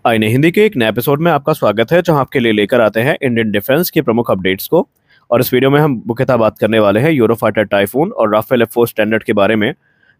आईने हिंदी के एक नए एपिसोड में आपका स्वागत है, जहां आपके लिए लेकर आते हैं इंडियन डिफेंस की प्रमुख अपडेट्स को। और इस वीडियो में हम मुख्यतः बात करने वाले हैं यूरोफाइटर टाइफून और राफेल F4 स्टैंडर्ड के बारे में,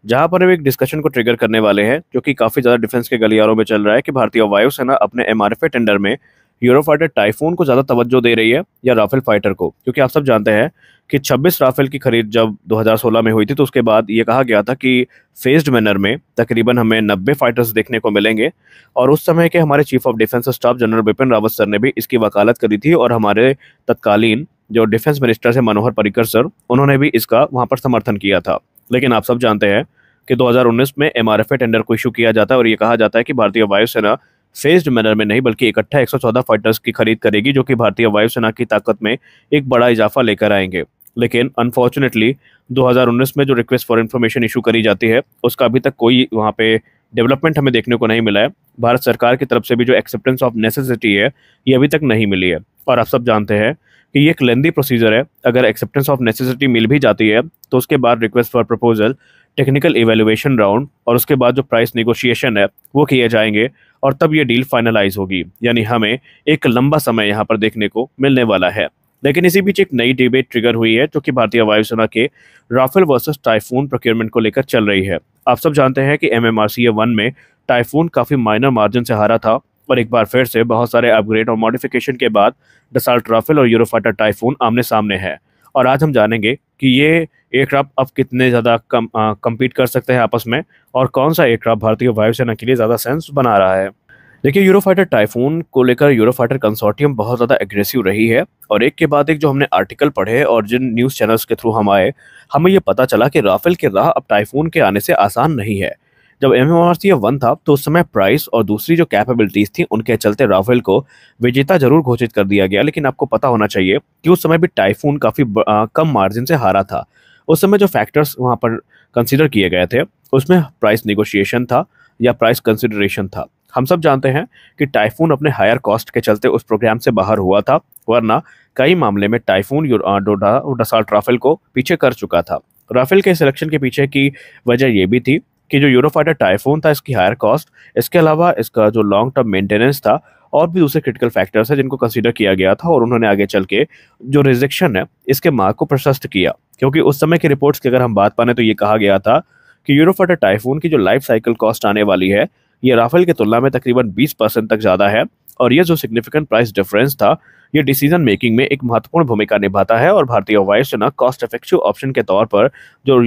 जहां पर हम एक डिस्कशन को ट्रिगर करने वाले हैं जो कि काफी ज्यादा डिफेंस के गलियारों में चल रहा है कि भारतीय वायुसेना अपने MRFA टेंडर में यूरोफाइटर टाइफून को ज्यादा तवज्जो दे रही है या राफेल फाइटर को। क्योंकि आप सब जानते हैं कि 26 राफेल की खरीद जब 2016 में हुई थी, तो उसके बाद ये कहा गया था कि फेज्ड मैनर में तकरीबन हमें 90 फाइटर्स देखने को मिलेंगे। और उस समय के हमारे chief of defence staff general Bipin Rawat sir ने भी इसकी वकालत करी थी, और हमारे तत्कालीन जो डिफेंस मिनिस्टर है मनोहर पर्रिकर सर, उन्होंने भी इसका वहां पर समर्थन किया था। लेकिन आप सब जानते हैं कि 2019 में MRFA टेंडर को इशू किया जाता है और ये कहा जाता है कि भारतीय वायुसेना फेज्ड मैनर में नहीं बल्कि इकट्ठा 114 फाइटर्स की खरीद करेगी, जो कि भारतीय वायुसेना की ताकत में एक बड़ा इजाफा लेकर आएंगे। लेकिन अनफॉर्चुनेटली 2019 में जो रिक्वेस्ट फॉर इन्फॉर्मेशन इशू करी जाती है, उसका अभी तक कोई वहाँ पे डेवलपमेंट हमें देखने को नहीं मिला है। भारत सरकार की तरफ से भी जो एक्सेप्टेंस ऑफ नेसेसिटी है, ये अभी तक नहीं मिली है। और आप सब जानते हैं कि ये एक लेंदी प्रोसीजर है। अगर एक्सेप्टेंस ऑफ नेसेसिटी मिल भी जाती है, तो उसके बाद request for proposal, technical evaluation round और उसके बाद जो प्राइस नेगोशिएशन है वो किए जाएंगे, और तब ये डील फाइनलाइज होगी। यानी हमें एक लंबा समय यहाँ पर देखने को मिलने वाला है। लेकिन इसी बीच एक नई डिबेट ट्रिगर हुई है, जो कि भारतीय वायुसेना के राफेल वर्सेस टाइफून प्रोक्योरमेंट को लेकर चल रही है। आप सब जानते हैं कि MMRCA 1 में टाइफून काफ़ी माइनर मार्जिन से हारा था, और एक बार फिर से बहुत सारे अपग्रेड और मॉडिफिकेशन के बाद डसाल्ट राफेल और यूरोफाइटर टाइफून आमने सामने है। और आज हम जानेंगे कि ये एयरक्राफ्ट अब कितने ज़्यादा कम्पीट कर सकते हैं आपस में, और कौन सा एयरक्राफ्ट भारतीय वायुसेना के लिए ज़्यादा सेंस बना रहा है। देखिए, यूरोफाइटर टाइफून को लेकर यूरोफाइटर कंसोर्टियम बहुत ज़्यादा एग्रेसिव रही है, और एक के बाद एक जो हमने आर्टिकल पढ़े और जिन न्यूज़ चैनल्स के थ्रू हम आए, हमें ये पता चला कि राफेल की राह अब टाइफून के आने से आसान नहीं है। जब MMRCA 1 था, तो उस समय प्राइस और दूसरी जो कैपेबिलिटीज थी, उनके चलते राफेल को विजेता जरूर घोषित कर दिया गया। लेकिन आपको पता होना चाहिए कि उस समय भी टाइफून काफ़ी कम मार्जिन से हारा था। उस समय जो फैक्टर्स वहाँ पर कंसिडर किए गए थे, उसमें प्राइस नेगोशिएशन था या प्राइस कंसिडरेशन था। हम सब जानते हैं कि टाइफून अपने हायर कॉस्ट के चलते उस प्रोग्राम से बाहर हुआ था, वरना कई मामले में टाइफून डसाल्ट राफेल को पीछे कर चुका था। राफेल के सिलेक्शन के पीछे की वजह यह भी थी कि जो यूरोफाइटर टाइफून था, इसकी हायर कॉस्ट, इसके अलावा इसका जो लॉन्ग टर्म मेंटेनेंस था, और भी दूसरे क्रिटिकल फैक्टर्स है जिनको कंसीडर किया गया था। और उन्होंने आगे चल के जो रिजेक्शन है, इसके मार्ग को प्रशस्त किया। क्योंकि उस समय की रिपोर्ट्स की अगर हम बात माने, तो ये कहा गया था कि यूरोफाइटर टाइफून की जो लाइफ साइकिल कॉस्ट आने वाली है, ये राफेल की तुलना में तकरीबन 20% तक ज़्यादा है। और ये जो सिग्निफिकेंट प्राइस डिफरेंस था, ये डिसीजन मेकिंग में एक महत्वपूर्ण भूमिका निभाता है। और भारतीय वायुसेना कॉस्ट इफेक्टिव ऑप्शन के तौर पर जो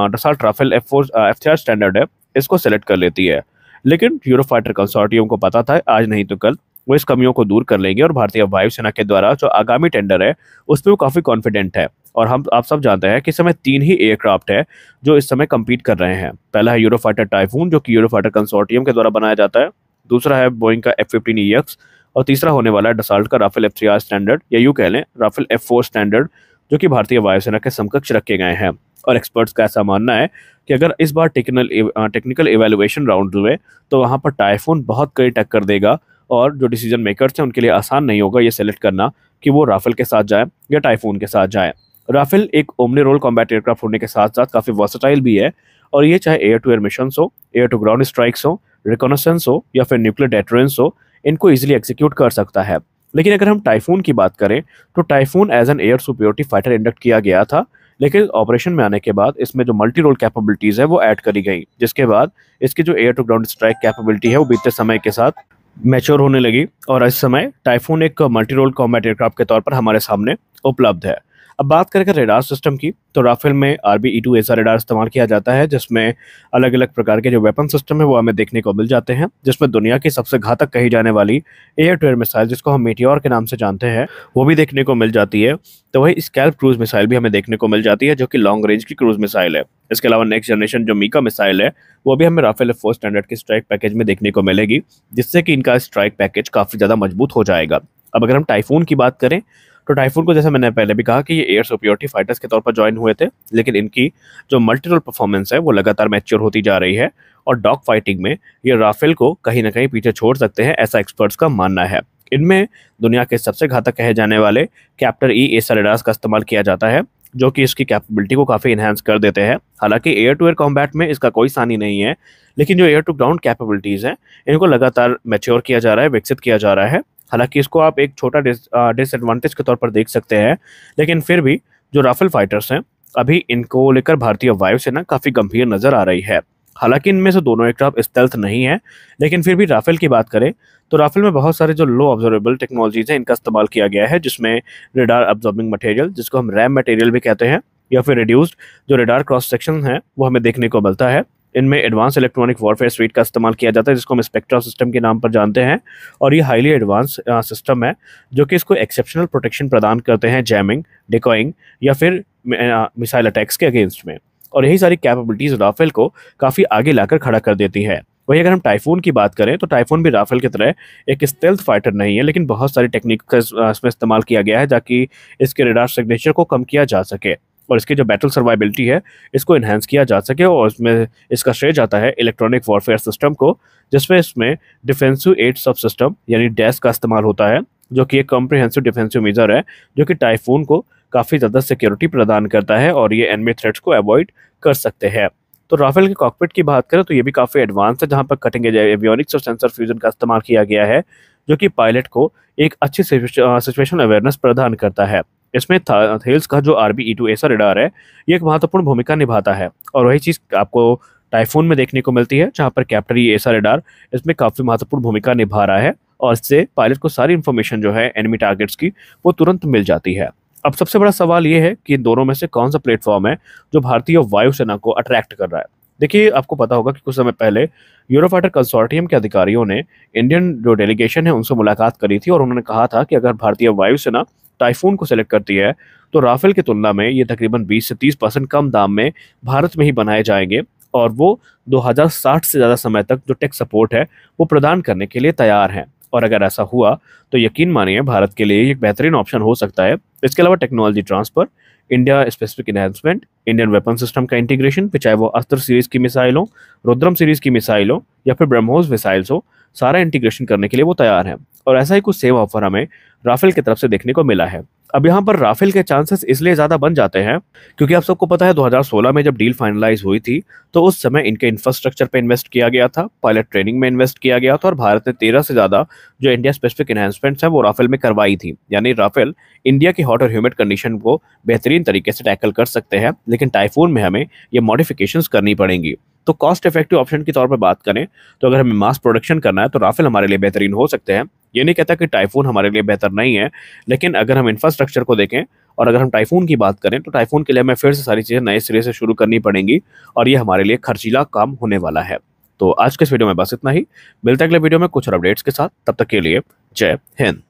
डसाल्ट राफेल F4 स्टैंडर्ड है, इसको सेलेक्ट कर लेती है। लेकिन यूरोफाइटर कंसोर्टियम को पता था आज नहीं तो कल वो इस कमियों को दूर कर लेंगे, और भारतीय वायुसेना के द्वारा जो आगामी टेंडर है, उस पर वो काफ़ी कॉन्फिडेंट है। और हम आप सब जानते हैं कि इस समय 3 ही एयरक्राफ्ट है जो इस समय कम्पीट कर रहे हैं। पहला है यूरोफाइटर टाइफून, जो कि यूरोफाइटर कंसोर्टियम के द्वारा बनाया जाता है। दूसरा है बोइंग का F-15EX, और तीसरा होने वाला है डसाल्ट का राफेल F3R स्टैंडर्ड, या यूँ कह लें राफेल F4 स्टैंडर्ड, जो कि भारतीय वायुसेना के समकक्ष रखे गए हैं। और एक्सपर्ट्स का ऐसा मानना है कि अगर इस बार टेक्निकल इवेल्युएशन राउंड हुए, तो वहाँ पर टाइफून बहुत कड़ी टक्कर देगा, और जो डिसीजन मेकर्स हैं उनके लिए आसान नहीं होगा ये सेलेक्ट करना कि वो राफेल के साथ जाए या टाइफून के साथ जाए। राफेल एक ओमनी रोल कॉम्बैट एयरक्राफ्ट होने के साथ साथ काफ़ी वर्सेटाइल भी है, और ये चाहे एयर टू एयर मिशंस हो, एयर टू ग्राउंड स्ट्राइक्स हो, रिकॉनेसेंस हो, या फिर न्यूक्लियर डेटरेंस हो, इनको इजीली एग्जीक्यूट कर सकता है। लेकिन अगर हम टाइफून की बात करें, तो typhoon as an air superiority fighter induct किया गया था। लेकिन ऑपरेशन में आने के बाद इसमें जो मल्टी रोल कैपेबिलिटीज है वो ऐड करी गई, जिसके बाद इसकी जो air to ground strike capability है वो बीते समय के साथ मैच्योर होने लगी, और इस समय टाइफून एक मल्टी रोल कॉम्बैट एयरक्राफ्ट के तौर पर हमारे सामने उपलब्ध है। अब बात करें रेडार सिस्टम की, तो राफेल में RB-E2 ऐसा रेडार इस्तेमाल किया जाता है, जिसमें अलग अलग प्रकार के जो वेपन सिस्टम है वो हमें देखने को मिल जाते हैं। जिसमें दुनिया की सबसे घातक कही जाने वाली एयर टू एयर मिसाइल, जिसको हम मेटियोर के नाम से जानते हैं, वो भी देखने को मिल जाती है। तो वही स्कैल्प क्रूज मिसाइल भी हमें देखने को मिल जाती है, जो कि लॉन्ग रेंज की क्रूज मिसाइल है। इसके अलावा नेक्स्ट जनरेशन जो मीका मिसाइल है, वो भी हमें राफेल F4 स्टैंडर्ड के स्ट्राइक पैकेज में देखने को मिलेगी, जिससे कि इनका स्ट्राइक पैकेज काफ़ी ज़्यादा मजबूत हो जाएगा। अब अगर हम टाइफून की बात करें, तो टाइफून को जैसे मैंने पहले भी कहा कि ये एयर सुपीरियरिटी फाइटर्स के तौर पर ज्वाइन हुए थे, लेकिन इनकी जो मल्टी रोल परफॉर्मेंस है वो लगातार मैच्योर होती जा रही है, और डॉग फाइटिंग में ये राफेल को कहीं ना कहीं पीछे छोड़ सकते हैं, ऐसा एक्सपर्ट्स का मानना है। इनमें दुनिया के सबसे घातक कहे जाने वाले कैप्टर E ऐसा रेडार्स का इस्तेमाल किया जाता है, जो कि इसकी कैपेबिलिटी को काफ़ी इन्हांस कर देते हैं। हालांकि एयर टू एयर कॉम्बैट में इसका कोई सानी नहीं है, लेकिन जो एयर टू ग्राउंड कैपेबिलिटीज़ हैं इनको लगातार मैच्योर किया जा रहा है, विकसित किया जा रहा है। हालांकि इसको आप एक छोटा डिसएडवांटेज के तौर पर देख सकते हैं, लेकिन फिर भी जो राफेल फाइटर्स हैं अभी इनको लेकर भारतीय वायुसेना काफ़ी गंभीर नज़र आ रही है। हालांकि इनमें से दोनों एयरक्राफ्ट स्टेल्थ नहीं है, लेकिन फिर भी राफेल की बात करें तो राफेल में बहुत सारे जो लो ऑब्जर्वेबल टेक्नोलॉजीज हैं इनका इस्तेमाल किया गया है, जिसमें रेडार अब्जॉर्बिंग मटेरियल जिसको हम रैम मटेरियल भी कहते हैं, या फिर रिड्यूस्ड जो रेडार क्रॉस सेक्शन है वो हमें देखने को मिलता है। इनमें एडवांस इलेक्ट्रॉनिक वॉरफेयर स्वीट का इस्तेमाल किया जाता है, जिसको हम स्पेक्ट्रा सिस्टम के नाम पर जानते हैं। और ये हाईली एडवांस सिस्टम है जो कि इसको एक्सेप्शनल प्रोटेक्शन प्रदान करते हैं जैमिंग, डिकॉइंग या फिर मिसाइल अटैक्स के अगेंस्ट में। और यही सारी कैपेबिलिटीज राफेल को काफ़ी आगे लाकर खड़ा कर देती है। वही अगर हम टाइफून की बात करें तो टाइफून भी राफेल की तरह एक स्टेल्थ फाइटर नहीं है, लेकिन बहुत सारी टेक्निक का इसमें इस्तेमाल किया गया है ताकि इसके रेडार सिग्नेचर को कम किया जा सके और इसकी जो बैटल सर्वाइबिलिटी है इसको इन्हांस किया जा सके। और इसमें इसका श्रेय जाता है इलेक्ट्रॉनिक वॉरफेयर सिस्टम को, जिसमें इसमें डिफेंसिव एड सब सिस्टम यानी डैश का इस्तेमाल होता है, जो कि एक कॉम्प्रिहेंसिव डिफेंसिव मेजर है जो कि टाइफून को काफ़ी ज़्यादा सिक्योरिटी प्रदान करता है और ये एनिमी थ्रेट्स को अवॉइड कर सकते हैं। तो राफेल के कॉकपिट की बात करें तो ये भी काफ़ी एडवांस है, जहाँ पर कटिंग एज एवियोनिक्स और सेंसर फ्यूजन का इस्तेमाल किया गया है, जो कि पायलट को एक अच्छी सिचुएशन अवेयरनेस प्रदान करता है। इसमें थेल्स का जो RB-E2 ऐसा रडार है ये एक महत्वपूर्ण भूमिका निभाता है, और वही चीज़ आपको टाइफून में देखने को मिलती है, जहाँ पर कैप्टर ये ऐसा रडार इसमें काफ़ी महत्वपूर्ण भूमिका निभा रहा है और इससे पायलट को सारी इन्फॉर्मेशन जो है एनिमी टारगेट्स की वो तुरंत मिल जाती है। अब सबसे बड़ा सवाल ये है कि इन दोनों में से कौन सा प्लेटफॉर्म है जो भारतीय वायुसेना को अट्रैक्ट कर रहा है। देखिए, आपको पता होगा कि कुछ समय पहले यूरोफाइटर कंसोर्टियम के अधिकारियों ने इंडियन जो डेलीगेशन है उनसे मुलाकात करी थी और उन्होंने कहा था कि अगर भारतीय वायुसेना टाइफून को सेलेक्ट करती है तो राफेल की तुलना में ये तकरीबन 20 से 30% कम दाम में भारत में ही बनाए जाएंगे और वो 2060 से ज़्यादा समय तक जो टेक सपोर्ट है वो प्रदान करने के लिए तैयार हैं। और अगर ऐसा हुआ तो यकीन मानिए भारत के लिए एक बेहतरीन ऑप्शन हो सकता है। इसके अलावा technology transfer, India specific enhancement, Indian weapon system का इंटीग्रेशन, चाहे वो अस्त्र सीरीज की मिसाइल हो, रुद्रम सीरीज की मिसाइल हो या फिर ब्रह्मोस मिसाइल्स हो, सारा इंटीग्रेशन करने के लिए वो तैयार है। और ऐसा ही कुछ सेम ऑफर हमें राफेल की तरफ से देखने को मिला है। अब यहाँ पर राफेल के चांसेस इसलिए ज़्यादा बन जाते हैं क्योंकि आप सबको पता है 2016 में जब डील फाइनलाइज हुई थी तो उस समय इनके इंफ्रास्ट्रक्चर पे इन्वेस्ट किया गया था, पायलट ट्रेनिंग में इन्वेस्ट किया गया था और भारत ने 13 से ज़्यादा जो इंडिया स्पेसिफिक इन्हांसमेंट्स है वो राफेल में करवाई थी। यानी राफेल इंडिया की हॉट और ह्यूमिड कंडीशन को बेहतरीन तरीके से टैकल कर सकते हैं, लेकिन टाइफून में हमें ये मॉडिफिकेशंस करनी पड़ेंगी। तो कॉस्ट इफेक्टिव ऑप्शन के तौर पर बात करें तो अगर हमें मास प्रोडक्शन करना है तो राफेल हमारे लिए बेहतरीन हो सकते हैं। ये नहीं कहता कि टाइफून हमारे लिए बेहतर नहीं है, लेकिन अगर हम इंफ्रास्ट्रक्चर को देखें और अगर हम टाइफून की बात करें तो टाइफून के लिए हमें फिर से सारी चीज़ें नए सिरे से शुरू करनी पड़ेंगी और ये हमारे लिए खर्चीला काम होने वाला है। तो आज के इस वीडियो में बस इतना ही। मिलते हैं अगले वीडियो में कुछ और अपडेट्स के साथ। तब तक के लिए जय हिंद।